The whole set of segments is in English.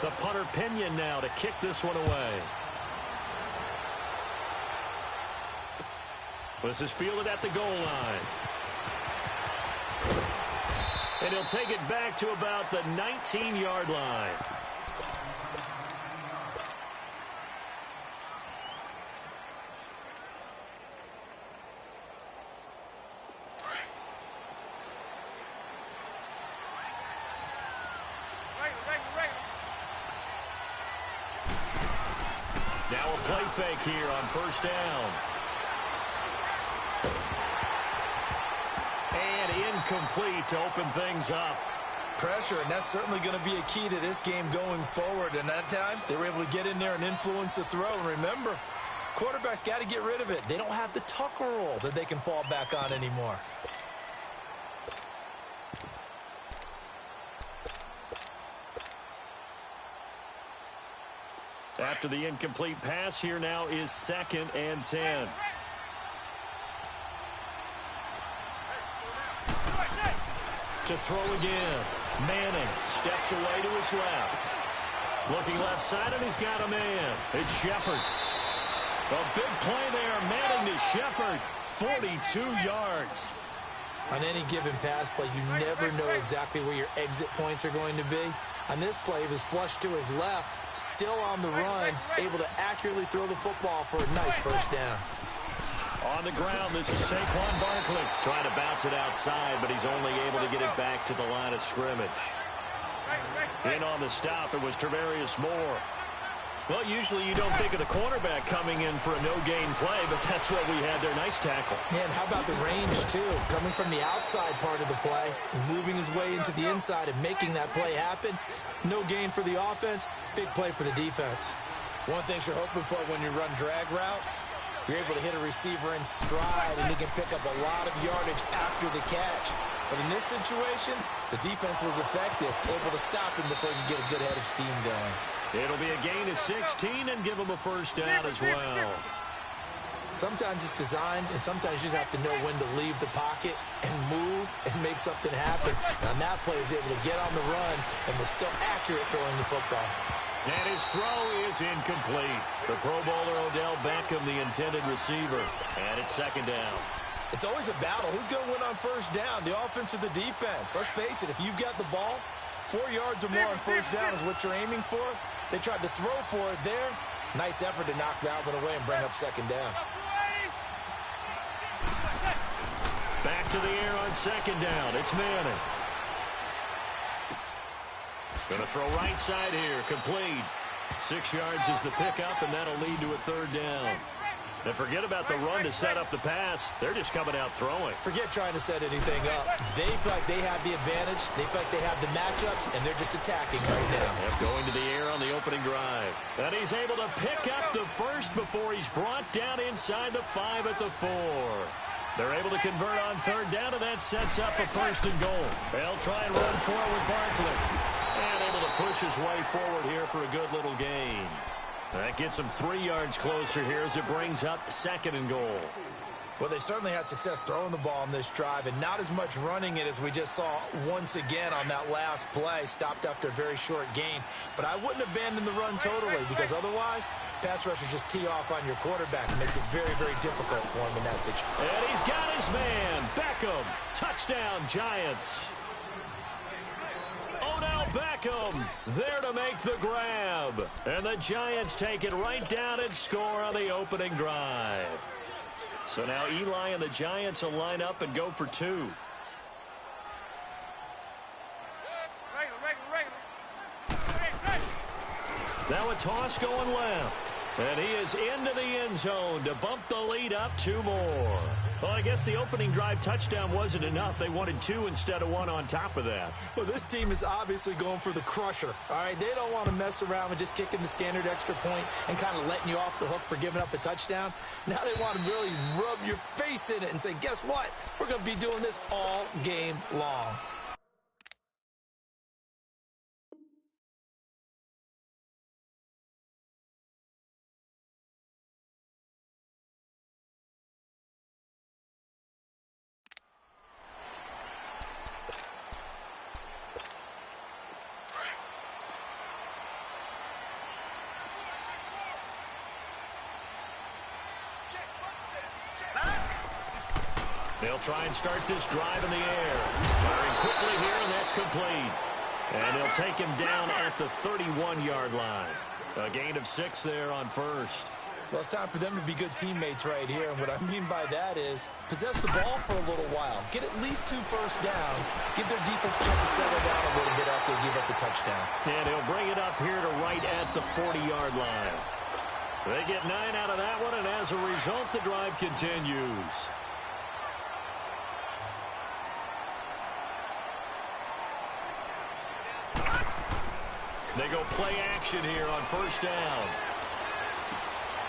The punter Pinion now to kick this one away. This is fielded at the goal line. And he'll take it back to about the 19-yard line. Now a play fake here on first down. And incomplete to open things up. Pressure, and that's certainly going to be a key to this game going forward. And that time, they were able to get in there and influence the throw. And remember, quarterbacks got to get rid of it. They don't have the tucker roll that they can fall back on anymore. After the incomplete pass, here now is 2nd and 10. To throw again. Manning steps away to his left. Looking left side, and he's got a man. It's Shepard. A big play there. Manning to Shepard. 42 yards. On any given pass play, you never know exactly where your exit points are going to be. On this play, he was flushed to his left, still on the run, able to accurately throw the football for a nice first down. On the ground, this is Saquon Barkley. Trying to bounce it outside, but he's only able to get it back to the line of scrimmage. In on the stop, it was Travarius Moore. Well, usually you don't think of the cornerback coming in for a no-gain play, but that's what we had there. Nice tackle. Man, how about the range, too? Coming from the outside part of the play, moving his way into the inside and making that play happen. No gain for the offense, big play for the defense. One thing you're hoping for when you run drag routes, you're able to hit a receiver in stride, and he can pick up a lot of yardage after the catch. But in this situation, the defense was effective, able to stop him before he could get a good head of steam going. It'll be a gain of 16 and give him a first down as well. Sometimes it's designed, and sometimes you just have to know when to leave the pocket and move and make something happen. And on that play, he was able to get on the run and was still accurate throwing the football. And his throw is incomplete. The Pro Bowler Odell Beckham, the intended receiver. And it's 2nd down. It's always a battle. Who's going to win on first down, the offense or the defense? Let's face it, if you've got the ball, 4 yards or more on first down is what you're aiming for. They tried to throw for it there. Nice effort to knock that one away and bring up 2nd down. Back to the air on 2nd down. It's Manning. Going to throw right side here. Complete. 6 yards is the pickup, and that'll lead to a 3rd down. And forget about the run to set up the pass. They're just coming out throwing. Forget trying to set anything up. They feel like they have the advantage. They feel like they have the matchups, and they're just attacking right now. Yep, going to the air on the opening drive. And he's able to pick up the first before he's brought down inside the 5 at the 4. They're able to convert on 3rd down, and that sets up a 1st and goal. They'll try and run forward Barkley. And able to push his way forward here for a good little gain. That gets him 3 yards closer here as it brings up 2nd and goal. Well, they certainly had success throwing the ball on this drive, and not as much running it as we just saw once again on that last play. Stopped after a very short gain. But I wouldn't abandon the run totally, because otherwise, pass rushers just tee off on your quarterback. It makes it very, very difficult for him in that situation. And he's got his man. Beckham. Touchdown, Giants. Odell Beckham there to make the grab. And the Giants take it right down and score on the opening drive. So now Eli and the Giants will line up and go for 2. Now a toss going left. And he is into the end zone to bump the lead up 2 more. Well, I guess the opening drive touchdown wasn't enough. They wanted 2 instead of 1 on top of that. Well, this team is obviously going for the crusher. All right, they don't want to mess around with just kicking the standard extra point and kind of letting you off the hook for giving up the touchdown. Now they want to really rub your face in it and say, guess what? We're going to be doing this all game long. They'll try and start this drive in the air. Firing quickly here, and that's complete. And they'll take him down at the 31-yard line. A gain of 6 there on first. Well, it's time for them to be good teammates right here. And what I mean by that is possess the ball for a little while. Get at least 2 first downs. Give their defense a chance to settle down a little bit after they give up the touchdown. And he'll bring it up here to right at the 40-yard line. They get 9 out of that one, and as a result, the drive continues. They go play action here on first down.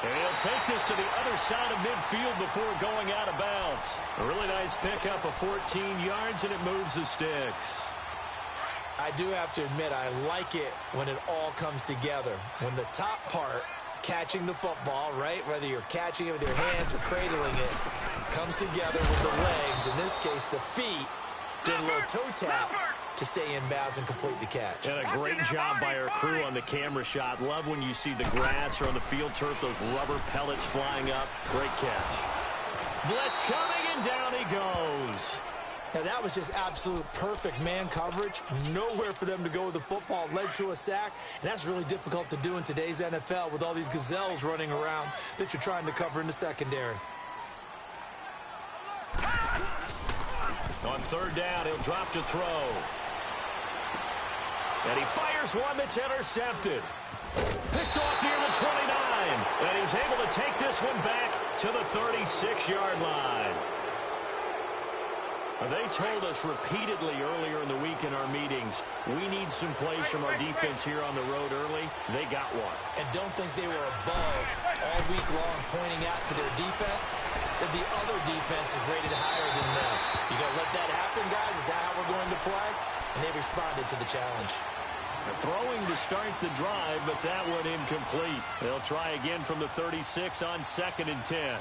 And he'll take this to the other side of midfield before going out of bounds. A really nice pickup of 14 yards, and it moves the sticks. I do have to admit, I like it when it all comes together. When the top part, catching the football, right, whether you're catching it with your hands or cradling it, comes together with the legs, in this case the feet, doing a little toe tap to stay in bounds and complete the catch. And a great job by our crew on the camera shot. Love when you see the grass or on the field turf, those rubber pellets flying up. Great catch. Blitz coming, and down he goes. Now that was just absolute perfect man coverage. Nowhere for them to go with the football. Led to a sack, and that's really difficult to do in today's NFL with all these gazelles running around that you're trying to cover in the secondary. On third down, he'll drop to throw. And he fires one that's intercepted. Picked off near the 29. And he's able to take this one back to the 36-yard line. They told us repeatedly earlier in the week in our meetings, we need some plays from our defense here on the road early. They got one. And don't think they were above all week long pointing out to their defense that the other defense is rated higher than them. You got to let that happen, guys? Is that how we're going to play? And they responded to the challenge. They're throwing to start the drive, but that one incomplete. They'll try again from the 36 on 2nd and 10.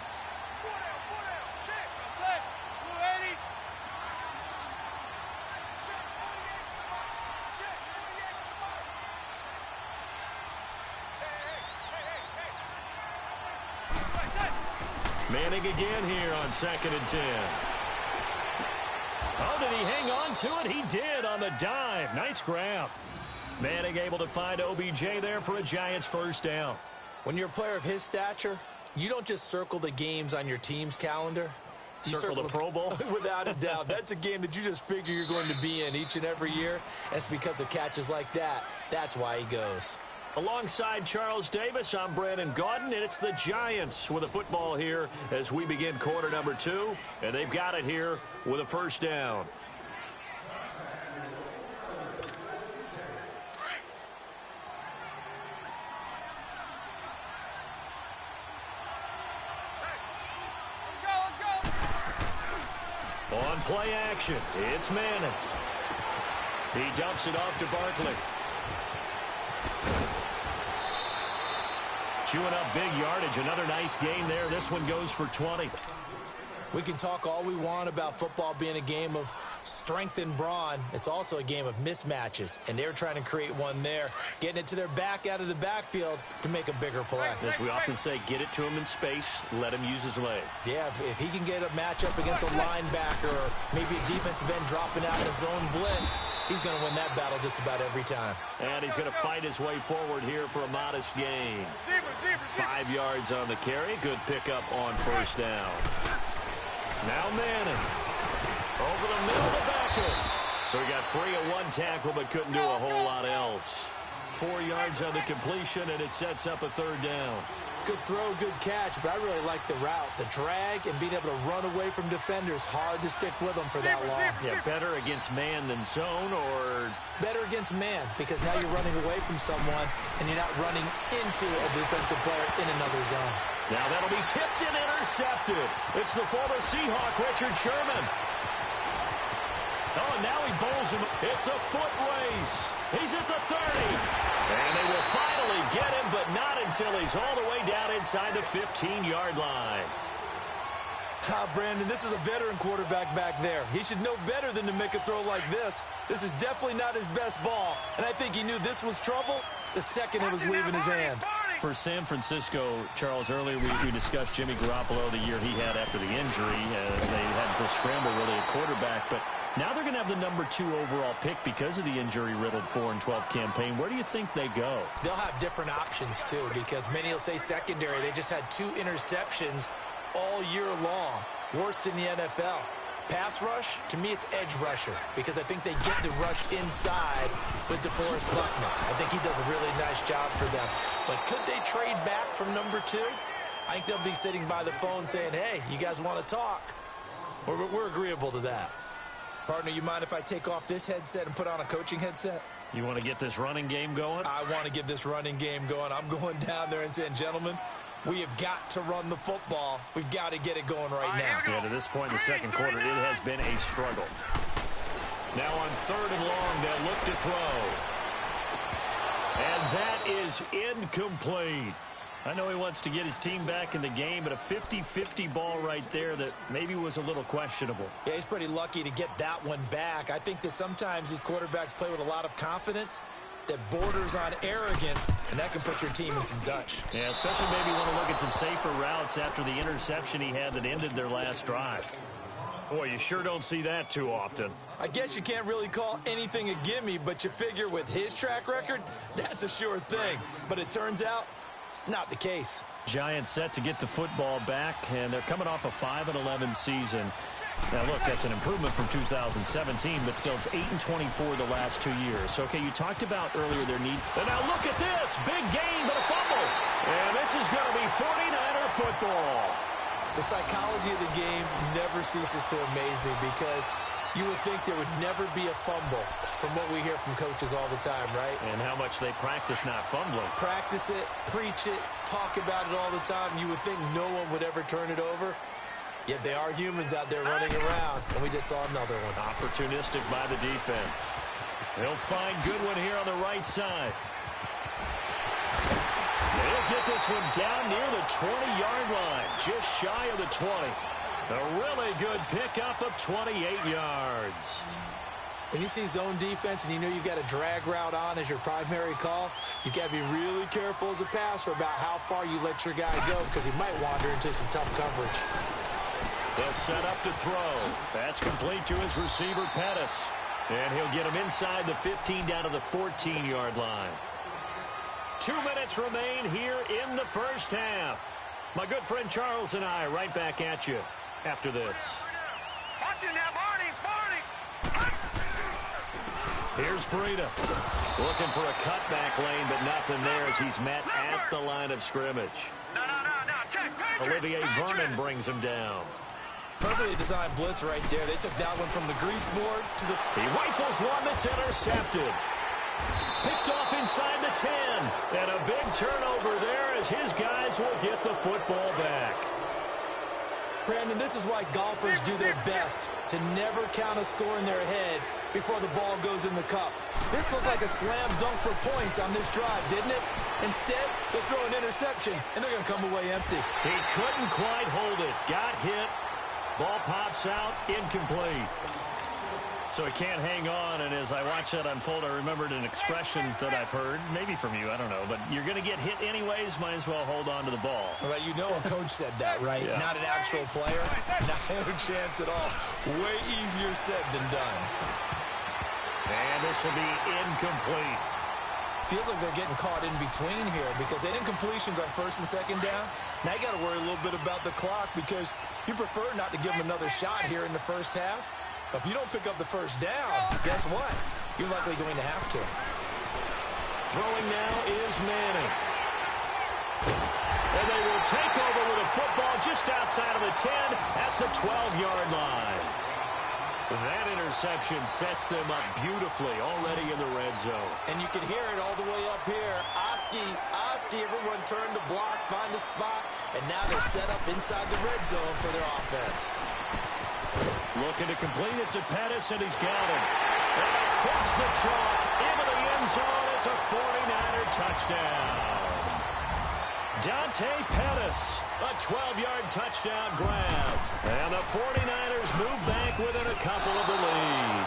Manning again here on 2nd and 10. Oh, did he hang on to it? He did on the dive. Nice grab. Manning able to find OBJ there for a Giants first down. When you're a player of his stature, you don't just circle the games on your team's calendar. You circle the Pro Bowl? Without a doubt. That's a game that you just figure you're going to be in each and every year. That's because of catches like that. That's why he goes. Alongside Charles Davis, I'm Brandon Gaudin, and it's the Giants with a football here as we begin quarter number 2, and they've got it here with a first down. On play action, it's Madden. He dumps it off to Barkley. Chewing up big yardage. Another nice gain there. This one goes for 20. We can talk all we want about football being a game of strength and brawn. It's also a game of mismatches, and they're trying to create one there, getting it to their back out of the backfield to make a bigger play. As we often say, get it to him in space, let him use his leg. Yeah, if he can get a matchup against a linebacker or maybe a defensive end dropping out in a zone blitz, he's going to win that battle just about every time. And he's going to fight his way forward here for a modest gain. 5 yards on the carry. Good pickup on first down. Now Manning. Over the middle to Becker. So he got free of one tackle but couldn't do a whole lot else. 4 yards on the completion, and it sets up a third down. Good throw, good catch, but I really like the route. The drag and being able to run away from defenders. Hard to stick with them for that long. Yeah, better against man than zone, or? Better against man, because now you're running away from someone and you're not running into a defensive player in another zone. Now that'll be tipped and intercepted. It's the former Seahawk, Richard Sherman. Oh, and now he bowls him. It's a foot race. He's at the 30. And they will finally get him, but not until he's all the way down inside the 15-yard line. Brandon, this is a veteran quarterback back there. He should know better than to make a throw like this. This is definitely not his best ball, and I think he knew this was trouble the second it was leaving his hand. For San Francisco, Charles, earlier we discussed Jimmy Garoppolo, the year he had after the injury. They had to scramble really at quarterback, but now they're going to have the number 2 overall pick because of the injury-riddled 4-12 campaign. Where do you think they go? They'll have different options, too, because many will say secondary. They just had 2 interceptions all year long. Worst in the NFL. Pass rush, to me, it's edge rusher, because I think they get the rush inside with DeForest Buckner. I think he does a really nice job for them. But could they trade back from number 2? I think they'll be sitting by the phone saying, hey, you guys want to talk? We're agreeable to that. Partner, you mind if I take off this headset and put on a coaching headset? You want to get this running game going? I want to get this running game going. I'm going down there and saying, gentlemen, we have got to run the football. We've got to get it going right now. Yeah, to this point in the second quarter, it has been a struggle. Now on 3rd and long, they'll look to throw. And that is incomplete. I know he wants to get his team back in the game, but a 50-50 ball right there that maybe was a little questionable. Yeah, he's pretty lucky to get that one back. I think that sometimes these quarterbacks play with a lot of confidence that borders on arrogance, and that can put your team in some Dutch. Yeah, especially maybe want to look at some safer routes after the interception he had that ended their last drive. Boy, you sure don't see that too often. I guess you can't really call anything a gimme, but you figure with his track record, that's a sure thing. But it turns out it's not the case. Giants set to get the football back, and they're coming off a 5-11 season. Now, look, that's an improvement from 2017, but still it's 8-24 the last 2 years. Okay, you talked about earlier their need. And now look at this. Big gain, but a fumble. And this is going to be 49er football. The psychology of the game never ceases to amaze me because you would think there would never be a fumble from what we hear from coaches all the time, right? And how much they practice not fumbling. Practice it, preach it, talk about it all the time. You would think no one would ever turn it over. Yet they are humans out there running around, and we just saw another one. Opportunistic by the defense. They'll find Goodwin here on the right side. They'll get this one down near the 20-yard line, just shy of the 20. A really good pickup of 28 yards. When you see zone defense and you know you've got a drag route on as your primary call, you've got to be really careful as a passer about how far you let your guy go because he might wander into some tough coverage. They'll set up to throw. That's complete to his receiver, Pettis. And he'll get him inside the 15 down to the 14-yard line. 2 minutes remain here in the first half. My good friend Charles and I right back at you after this. Watching that, Barney. Here's Breida. Looking for a cutback lane, but nothing there as he's met at the line of scrimmage. No. Check. Olivier Vernon brings him down. Perfectly designed blitz right there. They took that one from the grease board to the... He rifles one that's intercepted. Picked off inside the 10. And a big turnover there as his guys will get the football back. Brandon, this is why golfers do their best to never count a score in their head before the ball goes in the cup. This looked like a slam dunk for points on this drive, didn't it? Instead, they throw an interception, and they're going to come away empty. He couldn't quite hold it. Got hit. Ball pops out, incomplete. So he can't hang on, and as I watch that unfold, I remembered an expression that I've heard, maybe from you, I don't know, but you're going to get hit anyways, might as well hold on to the ball. Well, you know a coach said that, right? Yeah. Not an actual player. Not a chance at all. Way easier said than done. And this will be incomplete. Feels like they're getting caught in between here because they didn't completions on first and second down. Now you got to worry a little bit about the clock because you prefer not to give them another shot here in the first half. But if you don't pick up the first down, guess what? You're likely going to have to. Throwing now is Manning. And they will take over with a football just outside of the 10 at the 12-yard line. That interception sets them up beautifully already in the red zone. And you can hear it all the way up here. Oski, everyone turned to block, find a spot, and now they're set up inside the red zone for their offense. Looking to complete it to Pettis, and he's got him. And across the chalk, into the end zone, it's a 49er touchdown. Dante Pettis, a 12-yard touchdown grab. And the 49ers move back within a couple of the lead.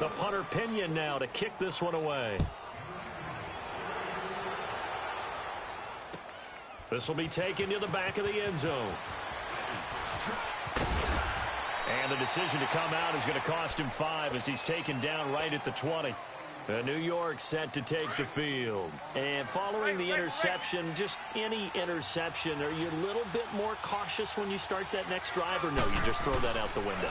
The punter Pinion now to kick this one away. This will be taken to the back of the end zone. And the decision to come out is going to cost him 5 as he's taken down right at the 20. New York set to take the field. And following the interception, just any interception, are you a little bit more cautious when you start that next drive, or no, you just throw that out the window?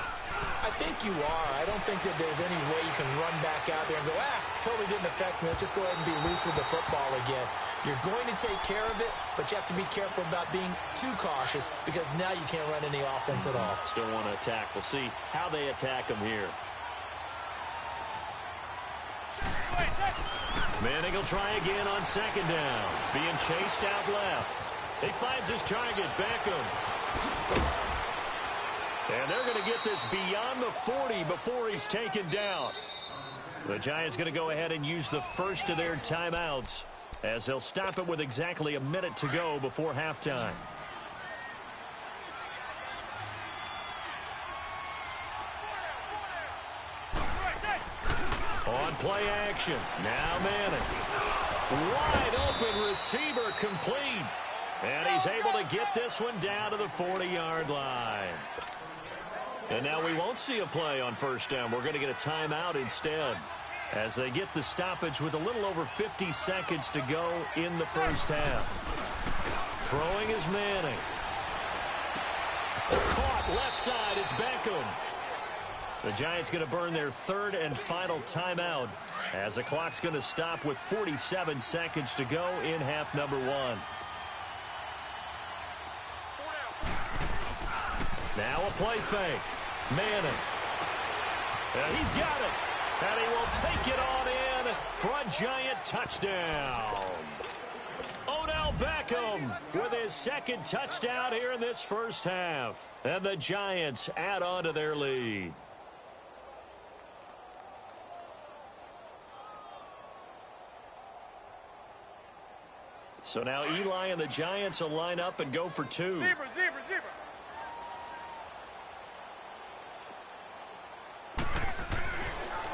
I think you are. I don't think that there's any way you can run back out there and go, totally didn't affect me. Let's just go ahead and be loose with the football again. You're going to take care of it, but you have to be careful about being too cautious because now you can't run any offense at all. Still want to attack. We'll see how they attack him here. Manning will try again on second down. Being chased out left. He finds his target, Beckham. And they're going to get this beyond the 40 before he's taken down. The Giants going to go ahead and use the first of their timeouts as they'll stop it with exactly a minute to go before halftime. On play action. Now Manning. Wide open receiver complete. And he's able to get this one down to the 40-yard line. And now we won't see a play on first down. We're going to get a timeout instead as they get the stoppage with a little over 50 seconds to go in the first half. Throwing is Manning. Caught left side. It's Beckham. The Giants going to burn their third and final timeout as the clock's going to stop with 47 seconds to go in half number 1. Now a play fake. Manning. And he's got it. And he will take it on in for a Giant touchdown. Odell Beckham with his second touchdown here in this first half. And the Giants add on to their lead. So now Eli and the Giants will line up and go for 2. Zebra, zebra, zebra.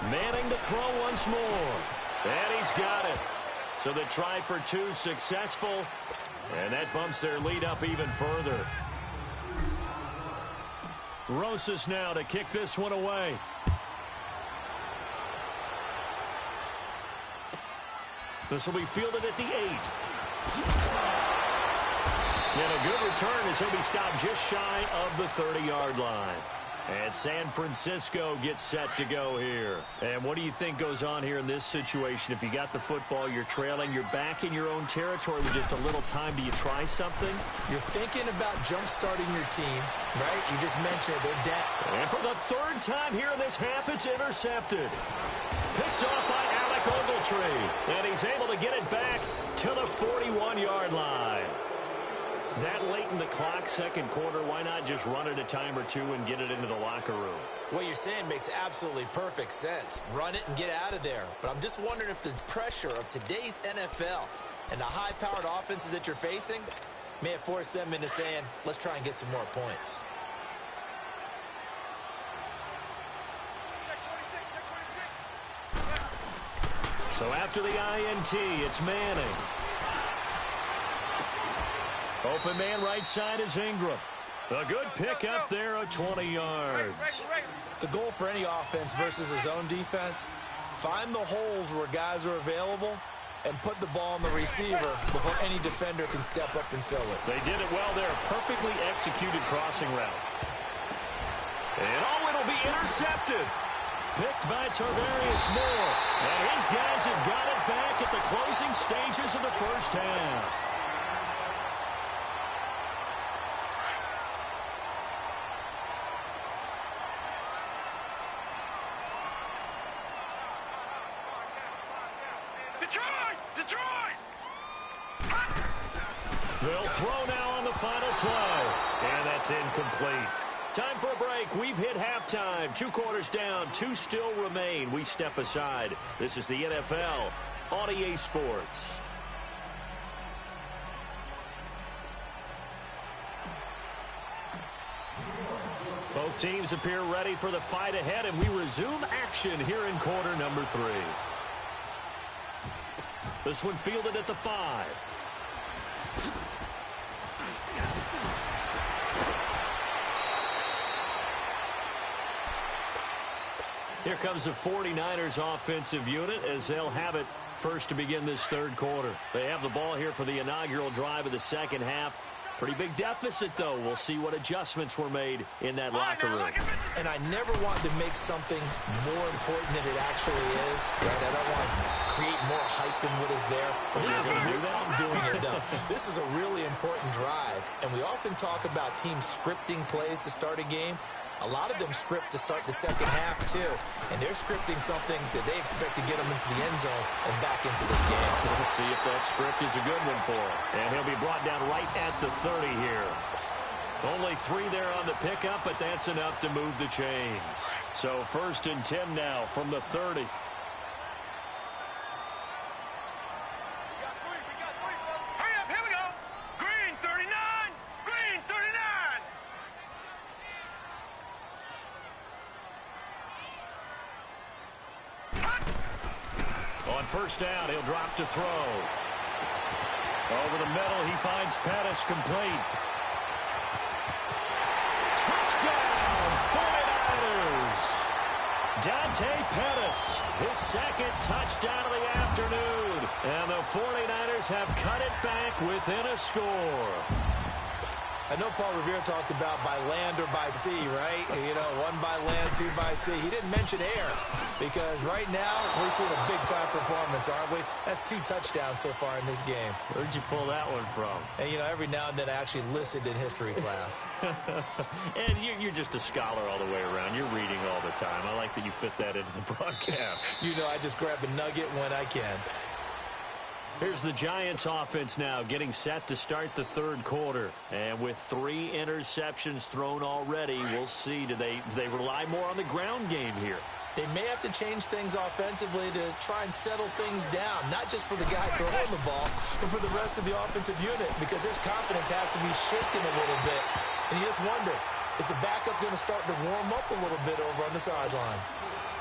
Manning to throw once more. And he's got it. So the try for 2 successful. And that bumps their lead up even further. Rosas now to kick this one away. This will be fielded at the 8. And a good return as he'll be stopped just shy of the 30-yard line. And San Francisco gets set to go here. And what do you think goes on here in this situation? If you got the football, you're trailing, you're back in your own territory with just a little time. Do you try something? You're thinking about jump-starting your team, right? You just mentioned it. They're down. And for the third time here in this half, it's intercepted. Picked off by Alec Ogletree. And he's able to get it back to the 41-yard line. That late in the clock, second quarter, why not just run it a time or two and get it into the locker room? What you're saying makes absolutely perfect sense. Run it and get out of there. But I'm just wondering if the pressure of today's NFL and the high-powered offenses that you're facing may have forced them into saying, let's try and get some more points. So after the INT, it's Manning. Open man right side is Ingram. A good pick up there at 20 yards. The goal for any offense versus a zone defense, find the holes where guys are available and put the ball on the receiver before any defender can step up and fill it. They did it well there. Perfectly executed crossing route. And it'll be intercepted. Picked by Tarvarius Moore. And his guys have got it back at the closing stages of the first half. They'll throw now on the final play. And that's incomplete. Time for a break. We've hit halftime. 2 quarters down. 2 still remain. We step aside. This is the NFL on EA Sports. Both teams appear ready for the fight ahead, and we resume action here in quarter number 3. This one fielded at the 5. Here comes the 49ers offensive unit as they'll have it first to begin this third quarter. They have the ball here for the inaugural drive of the second half. Pretty big deficit, though. We'll see what adjustments were made in that locker room. And I never want to make something more important than it actually is. Right? I don't want to create more hype than what is there. But this is I'm doing it, though. This is a really important drive. And we often talk about teams scripting plays to start a game. A lot of them script to start the second half, too. And they're scripting something that they expect to get them into the end zone and back into this game. We'll see if that script is a good one for him. And he'll be brought down right at the 30 here. Only 3 there on the pickup, but that's enough to move the chains. So 1st and 10 now from the 30. First down, he'll drop to throw. Over the middle, he finds Pettis complete. Touchdown, 49ers! Dante Pettis, his second touchdown of the afternoon. And the 49ers have cut it back within a score. I know Paul Revere talked about by land or by sea, right? You know, 1 by land, 2 by sea. He didn't mention air because right now we're seeing a big-time performance, aren't we? That's 2 touchdowns so far in this game. Where'd you pull that one from? And, you know, every now and then I actually listened in history class. And you're just a scholar all the way around. You're reading all the time. I like that you fit that into the broadcast. You know, I just grab a nugget when I can. Here's the Giants offense now getting set to start the third quarter. And with 3 interceptions thrown already, we'll see. Do they rely more on the ground game here? They may have to change things offensively to try and settle things down, not just for the guy throwing the ball, but for the rest of the offensive unit, because his confidence has to be shaken a little bit. And you just wonder, is the backup going to start to warm up a little bit over on the sideline?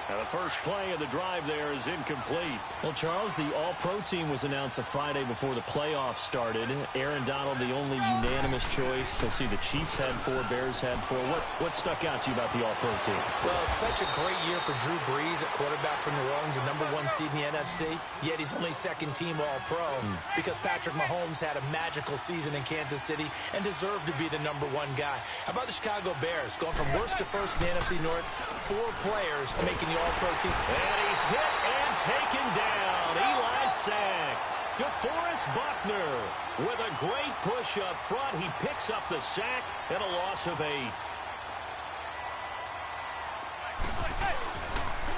Now the first play of the drive there is incomplete. Well, Charles, the All-Pro team was announced a Friday before the playoffs started. Aaron Donald, the only unanimous choice. Let's see, the Chiefs had 4, Bears had 4. What stuck out to you about the All-Pro team? Well, it's such a great year for Drew Brees at quarterback for New Orleans, the #1 seed in the NFC. Yet he's only second-team All-Pro because Patrick Mahomes had a magical season in Kansas City and deserved to be the #1 guy. How about the Chicago Bears going from worst to first in the NFC North? 4 players making the All-Pro team. And he's hit and taken down. Eli sacked. DeForest Buckner with a great push up front. He picks up the sack and a loss of 8.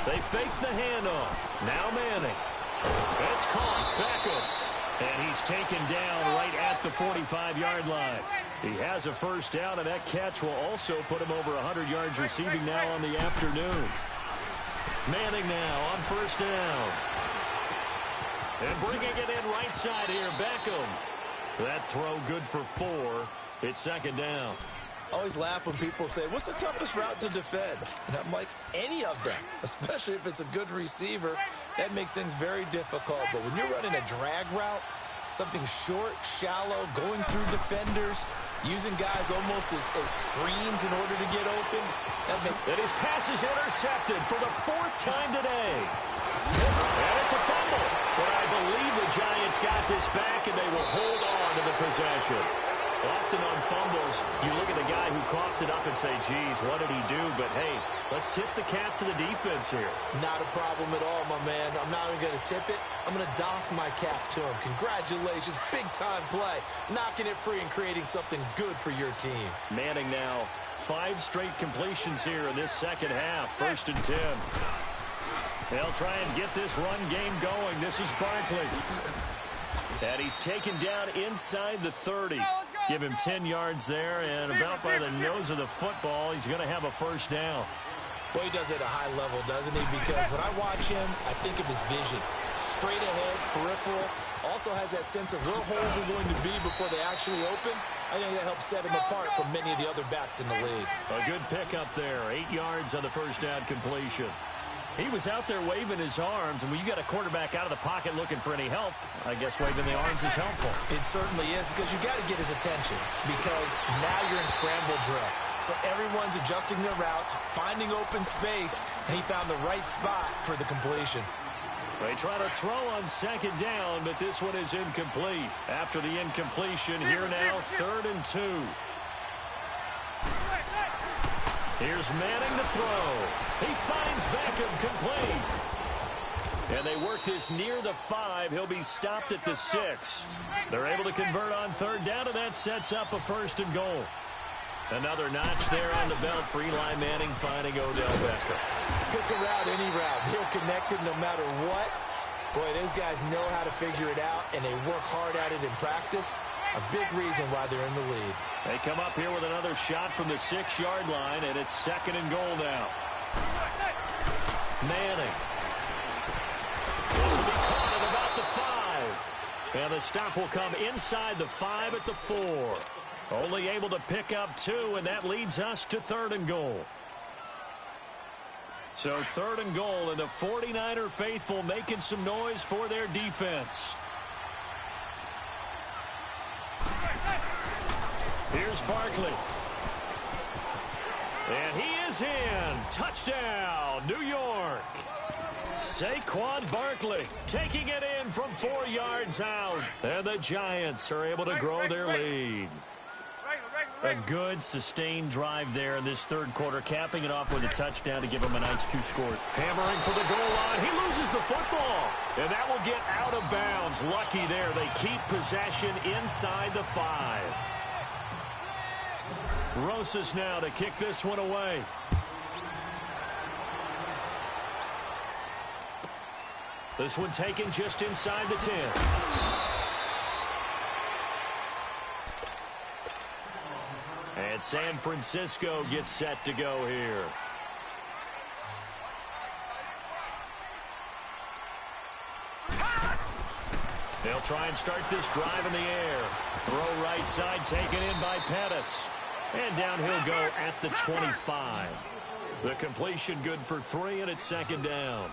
They fake the handoff. Now Manning. It's caught. Beckham. And he's taken down right at the 45-yard line. He has a first down, and that catch will also put him over 100 yards receiving now on the afternoon. Manning now on first down. And bringing it in right side here, Beckham. That throw good for 4. It's second down. I always laugh when people say, what's the toughest route to defend? And I'm like, any of them, especially if it's a good receiver. That makes things very difficult. But when you're running a drag route, something short, shallow, going through defenders, using guys almost as screens in order to get open. And his pass is intercepted for the 4th time today. And it's a fumble. But I believe the Giants got this back, and they will hold on to the possession. Often on fumbles, you look at the guy who coughed it up and say, geez, what did he do? But, hey, let's tip the cap to the defense here. Not a problem at all, my man. I'm not even going to tip it. I'm going to doff my cap to him. Congratulations. Big-time play. Knocking it free and creating something good for your team. Manning now 5 straight completions here in this second half. 1st and 10. They'll try and get this run game going. This is Barkley. And he's taken down inside the 30. Give him 10 yards there, and about by the nose of the football, he's going to have a first down. Boy, he does it at a high level, doesn't he? Because when I watch him, I think of his vision. straight ahead, peripheral. Also has that sense of where holes are going to be before they actually open. I think that helps set him apart from many of the other backs in the league. A good pickup there. 8 yards on the first down completion. He was out there waving his arms, and when you got a quarterback out of the pocket looking for any help, I guess waving the arms is helpful. It certainly is, because you got to get his attention, because now you're in scramble drill. So everyone's adjusting their routes, finding open space, and he found the right spot for the completion. They try to throw on second down, but this one is incomplete. After the incompletion, here now, 3rd and 2. Here's Manning to throw. He finds Beckham complete. And they work this near the 5. He'll be stopped at the 6. They're able to convert on 3rd down, and that sets up a 1st and goal. Another notch there on the belt for Eli Manning, finding Odell Beckham. Pick a route, any route. He'll connect it no matter what. Boy, those guys know how to figure it out, and they work hard at it in practice. A big reason why they're in the lead. They come up here with another shot from the 6-yard line, and it's 2nd and goal now. Manning. This will be caught at about the 5. And the stop will come inside the 5 at the 4. Only able to pick up 2, and that leads us to 3rd and goal. So 3rd and goal, and the 49er faithful making some noise for their defense. Here's Barkley. And he is in. Touchdown, New York. Saquon Barkley taking it in from 4 yards out. And the Giants are able to grow their lead. A good, sustained drive there in this 3rd quarter, capping it off with a touchdown to give him a nice 2-score. Hammering for the goal line. He loses the football. And that will get out of bounds. Lucky there. They keep possession inside the 5. Rosas now to kick this one away. This one taken just inside the 10. And San Francisco gets set to go here. They'll try and start this drive in the air. Throw right side taken in by Pettis. And down he'll go at the 25. The completion good for 3, and it's 2nd down.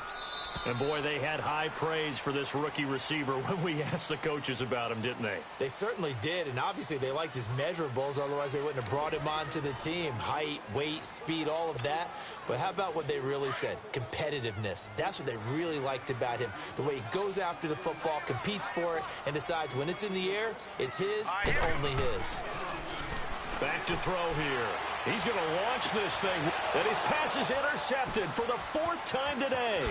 And, boy, they had high praise for this rookie receiver when we asked the coaches about him, didn't they? They certainly did, and obviously they liked his measurables. Otherwise, they wouldn't have brought him onto the team. Height, weight, speed, all of that. But how about what they really said? Competitiveness. That's what they really liked about him. The way he goes after the football, competes for it, and decides when it's in the air, it's his and only his. Back to throw here. He's going to launch this thing. And his pass is intercepted for the 4th time today.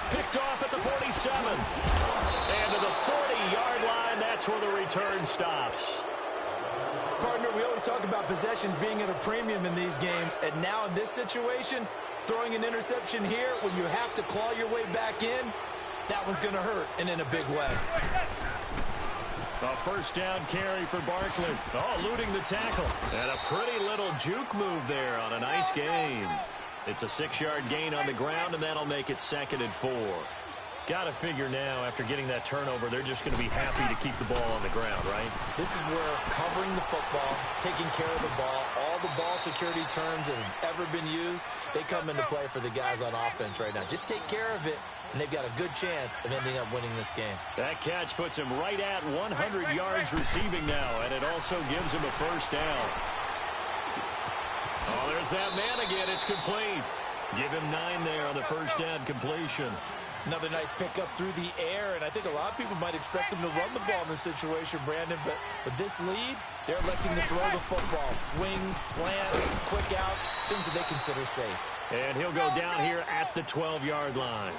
Picked off at the 47. And to the 40-yard line, that's where the return stops. Partner, we always talk about possessions being at a premium in these games. And now in this situation, throwing an interception here when you have to claw your way back in, that one's going to hurt, and in a big way. A 1st down carry for Barkley. Oh, eluding the tackle. And a pretty little juke move there on a nice gain. It's a 6-yard gain on the ground, and that'll make it 2nd and 4. Got to figure now, after getting that turnover, they're just going to be happy to keep the ball on the ground, right? This is where covering the football, taking care of the ball, all the ball security terms that have ever been used, they come into play for the guys on offense right now. Just take care of it, and they've got a good chance of ending up winning this game. That catch puts him right at 100 yards receiving now, and it also gives him a 1st down. Oh, there's that man again. It's complete. Give him 9 there on the 1st down completion. Another nice pickup through the air, and I think a lot of people might expect them to run the ball in this situation, Brandon, but with this lead, they're electing to throw the football. Swings, slants, quick outs, things that they consider safe. And he'll go down here at the 12-yard line.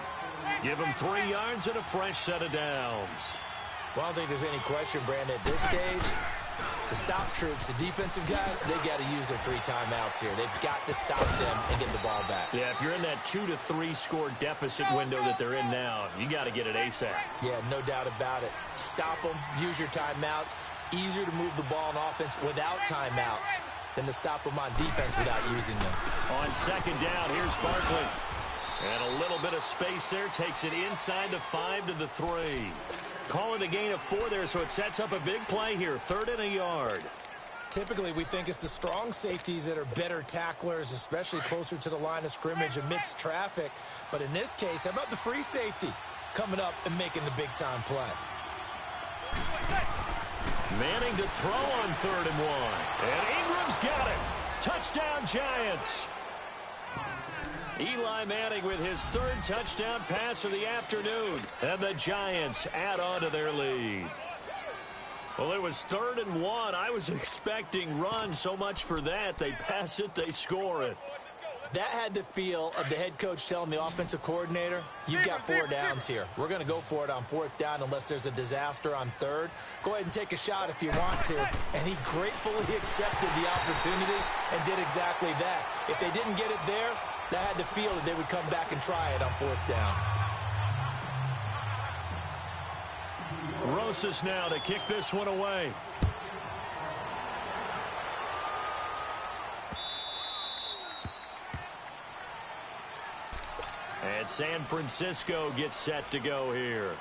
Give him 3 yards and a fresh set of downs. Well, I don't think there's any question, Brandon, at this stage, the stop troops, the defensive guys, they got to use their 3 timeouts here. They've got to stop them and get the ball back. Yeah, if you're in that 2 to 3 score deficit window that they're in now, you got to get it ASAP. Yeah, no doubt about it. Stop them, use your timeouts. Easier to move the ball on offense without timeouts than to stop them on defense without using them. On 2nd down, here's Barkley. And a little bit of space there. Takes it inside the 5 to the 3. Calling a gain of 4 there, so it sets up a big play here. 3rd and a yard. Typically, we think it's the strong safeties that are better tacklers, especially closer to the line of scrimmage amidst traffic. But in this case, how about the free safety coming up and making the big-time play? Manning to throw on 3rd and 1. And Ingram's got it. Touchdown, Giants. Eli Manning with his 3rd touchdown pass of the afternoon. And the Giants add on to their lead. Well, it was 3rd and 1. I was expecting run. So much for that. They pass it, they score it. That had the feel of the head coach telling the offensive coordinator, you've got 4 downs here. We're going to go for it on 4th down unless there's a disaster on 3rd. Go ahead and take a shot if you want to. And he gratefully accepted the opportunity and did exactly that. If they didn't get it there, that had the feel that they would come back and try it on 4th down. Rosas now to kick this one away. And San Francisco gets set to go here.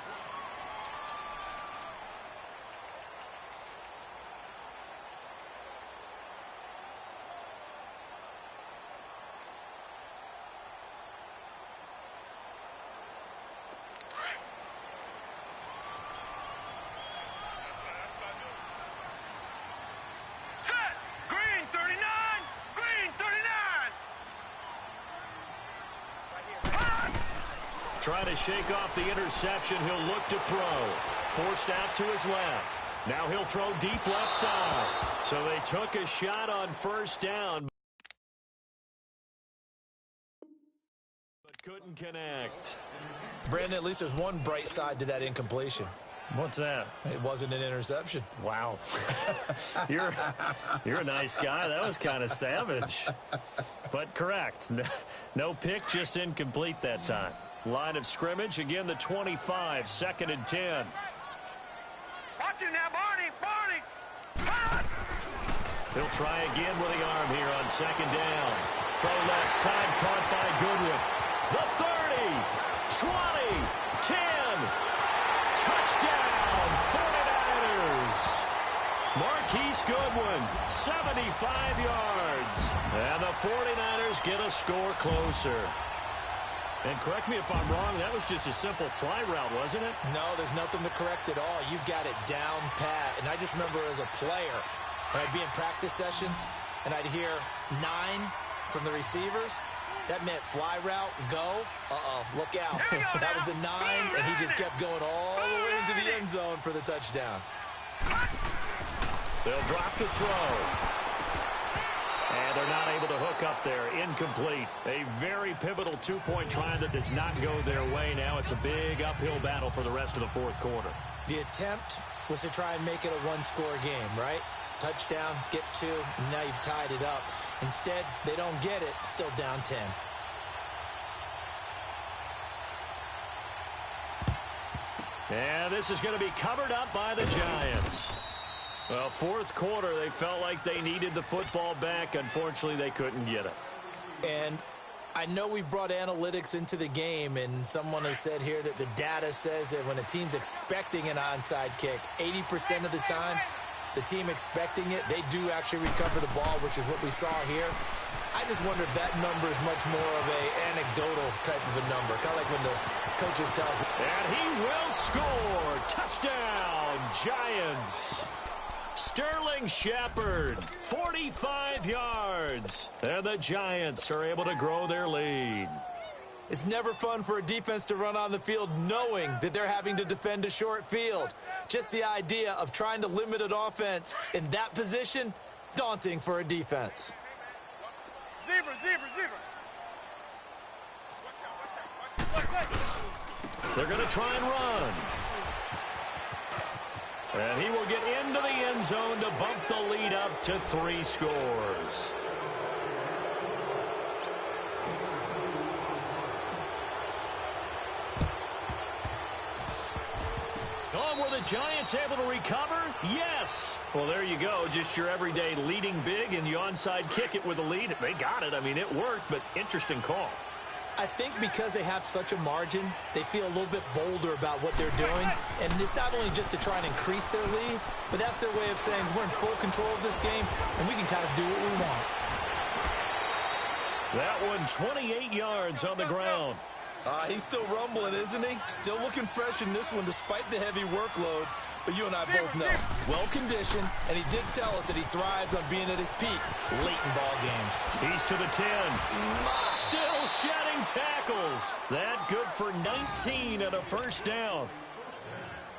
Trying to shake off the interception. He'll look to throw. Forced out to his left. Now he'll throw deep left side. So they took a shot on 1st down, but couldn't connect. Brandon, at least there's one bright side to that incompletion. What's that? It wasn't an interception. Wow. You're a nice guy. That was kind of savage. But correct. No pick, just incomplete that time. Line of scrimmage, again the 25, 2nd and 10. Watch it now, Barney! Barney! He'll try again with the arm here on 2nd down. Throw left side, caught by Goodwin. The 30, 20, 10. Touchdown, 49ers. Marquise Goodwin, 75 yards. And the 49ers get a score closer. And correct me if I'm wrong, that was just a simple fly route, wasn't it? No, there's nothing to correct at all. You've got it down pat. And I just remember as a player, when I'd be in practice sessions, and I'd hear 9 from the receivers, that meant fly route, go, look out. That was the 9, and he just kept going all the way into the end zone for the touchdown. They'll drop to throw. And they're not able to hook up there. Incomplete. A very pivotal 2-point try that does not go their way. Now it's a big uphill battle for the rest of the 4th quarter. The attempt was to try and make it a 1-score game, right? Touchdown, get 2, and now you've tied it up. Instead, they don't get it, still down 10. And this is going to be covered up by the Giants. Well, 4th quarter, they felt like they needed the football back. Unfortunately, they couldn't get it. And I know we brought analytics into the game, and someone has said here that the data says that when a team's expecting an onside kick, 80% of the time, the team expecting it, they do actually recover the ball, which is what we saw here. I just wonder if that number is much more of an anecdotal type of a number, kind of like when the coaches tell us. And he will score. Touchdown, Giants. Sterling Shepard, 45 yards. And the Giants are able to grow their lead. It's never fun for a defense to run on the field knowing that they're having to defend a short field. Just the idea of trying to limit an offense in that position, daunting for a defense. Zebra, zebra, zebra. They're going to try and run. And he will get into the end zone to bump the lead up to 3 scores. Oh, were the Giants able to recover? Yes. Well, there you go. Just your everyday leading big, and you onside kick it with a lead. They got it. I mean, it worked, but interesting call. I think because they have such a margin, they feel a little bit bolder about what they're doing. And it's not only just to try and increase their lead, but that's their way of saying we're in full control of this game, and we can kind of do what we want. That one 28 yards on the ground. He's still rumbling, isn't he? Still looking fresh in this one despite the heavy workload. But you and I both know, well-conditioned, and he did tell us that he thrives on being at his peak late in ball games. He's to the 10. Still shedding tackles. That good for 19 and a first down.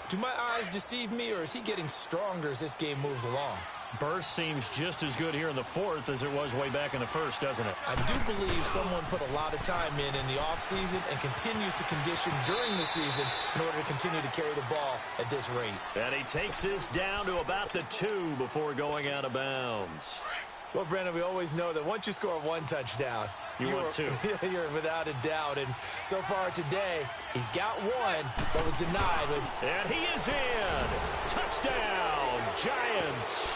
Do my eyes deceive me, or is he getting stronger as this game moves along? Burst seems just as good here in the fourth as it was way back in the first, doesn't it? I do believe someone put a lot of time in the offseason and continues to condition during the season in order to continue to carry the ball at this rate. And he takes this down to about the 2 before going out of bounds. Well, Brandon, we always know that once you score one touchdown, you're without a doubt. And so far today, he's got one that was denied. And he is in. Touchdown, Giants.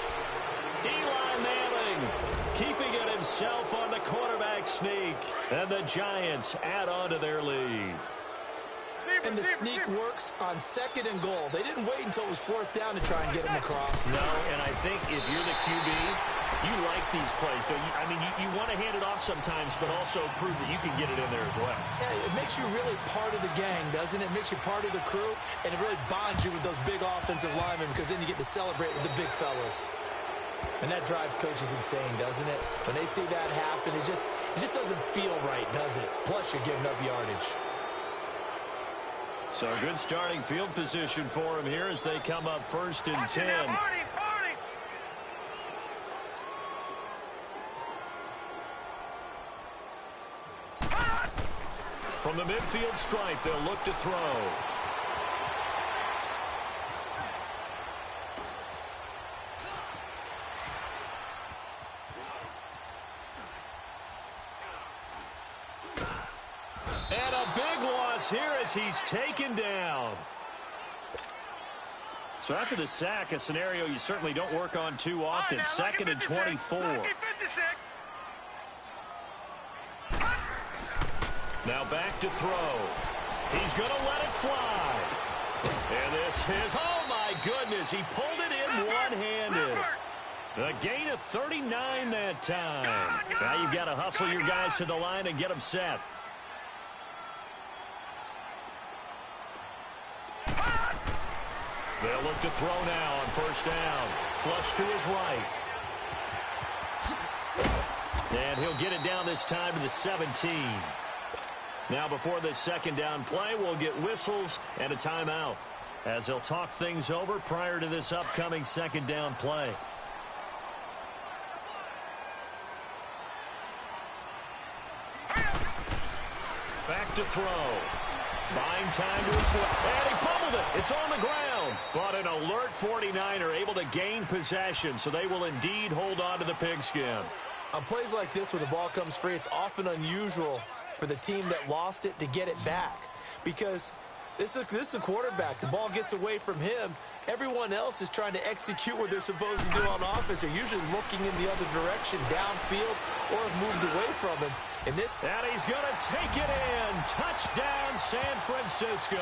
Eli Manning keeping it himself on the quarterback sneak. And the Giants add on to their lead. And the sneak works on 2nd and goal. They didn't wait until it was 4th down to try and get him across. No, and I think if you're the QB, you like these plays, don't you? I mean, you want to hand it off sometimes, but also prove that you can get it in there as well. Yeah, it makes you really part of the gang, doesn't it? It makes you part of the crew, and it really bonds you with those big offensive linemen because then you get to celebrate with the big fellas. And that drives coaches insane, doesn't it? When they see that happen, it just doesn't feel right, does it? Plus, you're giving up yardage. So good starting field position for him here as they come up 1st and 10. From the midfield stripe, they'll look to throw. And a big loss here as he's taken down. So after the sack, a scenario you certainly don't work on too often. 2nd and 24. Now back to throw. He's going to let it fly. And this is, oh my goodness, he pulled it in one-handed. A gain of 39 that time. Now you've got to hustle your guys to the line and get them set. They'll look to throw now on 1st down. Flush to his right. And he'll get it down this time to the 17. Now before this 2nd down play, we'll get whistles and a timeout as they'll talk things over prior to this upcoming 2nd down play. Back to throw. Buying time to his left. And he fumbled it. It's on the ground. But an alert 49er able to gain possession, so they will indeed hold on to the pigskin. On plays like this where the ball comes free, it's often unusual for the team that lost it to get it back. Because this is a quarterback. The ball gets away from him. Everyone else is trying to execute what they're supposed to do on offense. They're usually looking in the other direction, downfield, or have moved away from him. And he's going to take it in. Touchdown, San Francisco.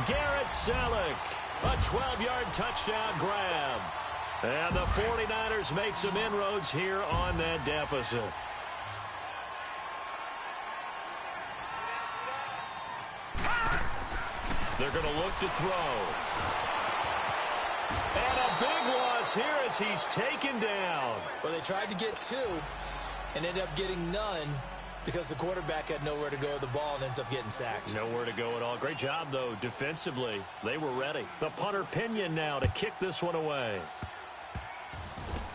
Garrett Selleck, a 12-yard touchdown grab. And the 49ers make some inroads here on that deficit. They're going to look to throw. And a big loss here as he's taken down. Well, they tried to get 2 and ended up getting none because the quarterback had nowhere to go with the ball and ends up getting sacked. Nowhere to go at all. Great job, though, defensively. They were ready. The punter Pinion now to kick this one away.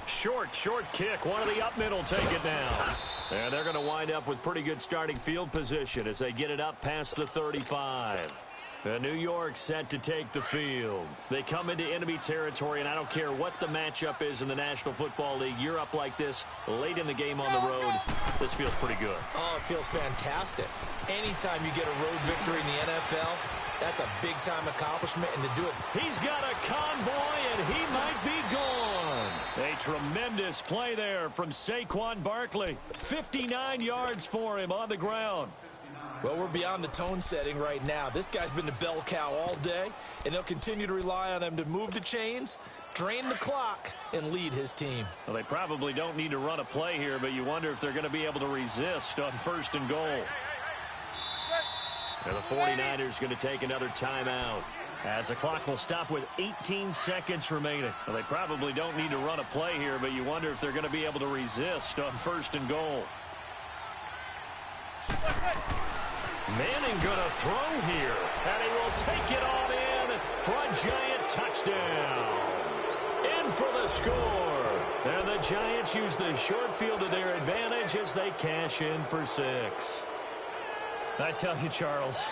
Short kick. One of the up middle take it down. And they're going to wind up with pretty good starting field position as they get it up past the 35. New York set to take the field. They come into enemy territory, and I don't care what the matchup is in the National Football League. You're up like this late in the game on the road. This feels pretty good. Oh, it feels fantastic. Anytime you get a road victory in the NFL, that's a big-time accomplishment, and to do it. He's got a convoy, and he might be gone. A tremendous play there from Saquon Barkley. 59 yards for him on the ground. Well, we're beyond the tone setting right now. This guy's been the bell cow all day, and they'll continue to rely on him to move the chains, drain the clock, and lead his team. Well, they probably don't need to run a play here, but you wonder if they're going to be able to resist on 1st and goal. And the 49ers going to take another timeout, as the clock will stop with 18 seconds remaining. Well, they probably don't need to run a play here, but you wonder if they're going to be able to resist on 1st and goal. Manning going to throw here, and he will take it on in for a Giant touchdown. In for the score. And the Giants use the short field to their advantage as they cash in for 6. I tell you, Charles,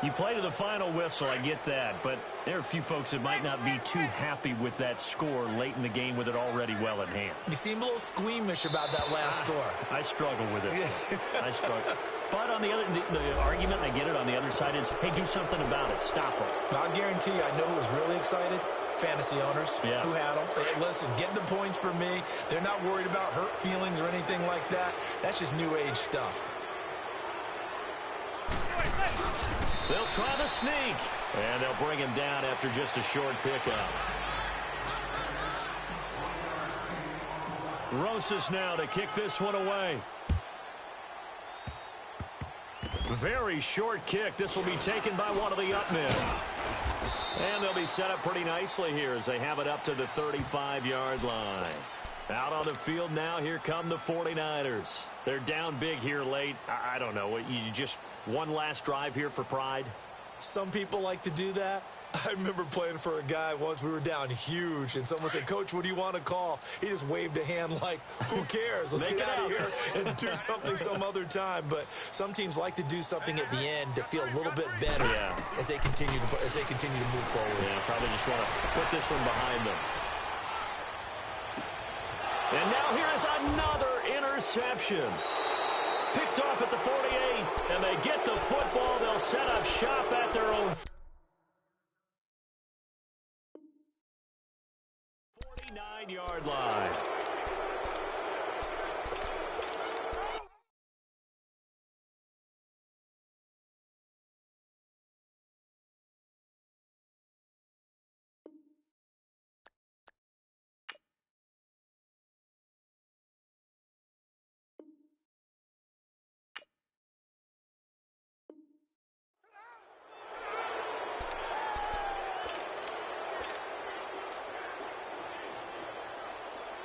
you play to the final whistle, I get that, but there are a few folks that might not be too happy with that score late in the game with it already well in hand. You seem a little squeamish about that last score. I struggle with it. I struggle. But on the argument, I get it, on the other side is, hey, do something about it. Stop them. I'll guarantee you, I know who was really excited. Fantasy owners who had them. Hey, listen, get the points for me. They're not worried about hurt feelings or anything like that. That's just new age stuff. They'll try the sneak, and they'll bring him down after just a short pickup. Rosas now to kick this one away. Very short kick. This will be taken by one of the up men. And they'll be set up pretty nicely here as they have it up to the 35-yard line. Out on the field now, here come the 49ers. They're down big here late. I don't know. You just one last drive here for pride? Some people like to do that. I remember playing for a guy once. We were down huge, and someone said, Coach, what do you want to call? He just waved a hand like, who cares? Let's get out of here and do something some other time. But some teams like to do something at the end to feel a little bit better as they continue to move forward. Yeah, probably just want to put this one behind them. And now here is another interception. Picked off at the 48, and they get the football. They'll set up shop at their own 49-yard line.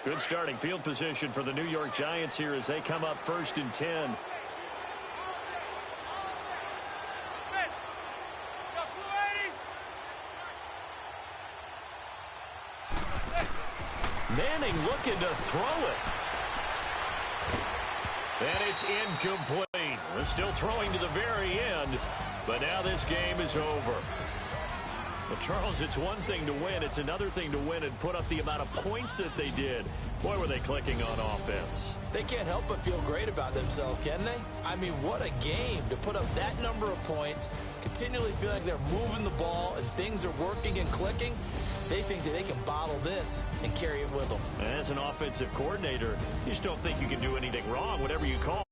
Good starting field position for the New York Giants here as they come up 1st and 10. Manning looking to throw it. And it's incomplete. We're still throwing to the very end, but now this game is over. Well, Charles, it's one thing to win. It's another thing to win and put up the amount of points that they did. Boy, were they clicking on offense. They can't help but feel great about themselves, can they? I mean, what a game to put up that number of points, continually feel like they're moving the ball and things are working and clicking. They think that they can bottle this and carry it with them. As an offensive coordinator, you just don't think you can do anything wrong, whatever you call.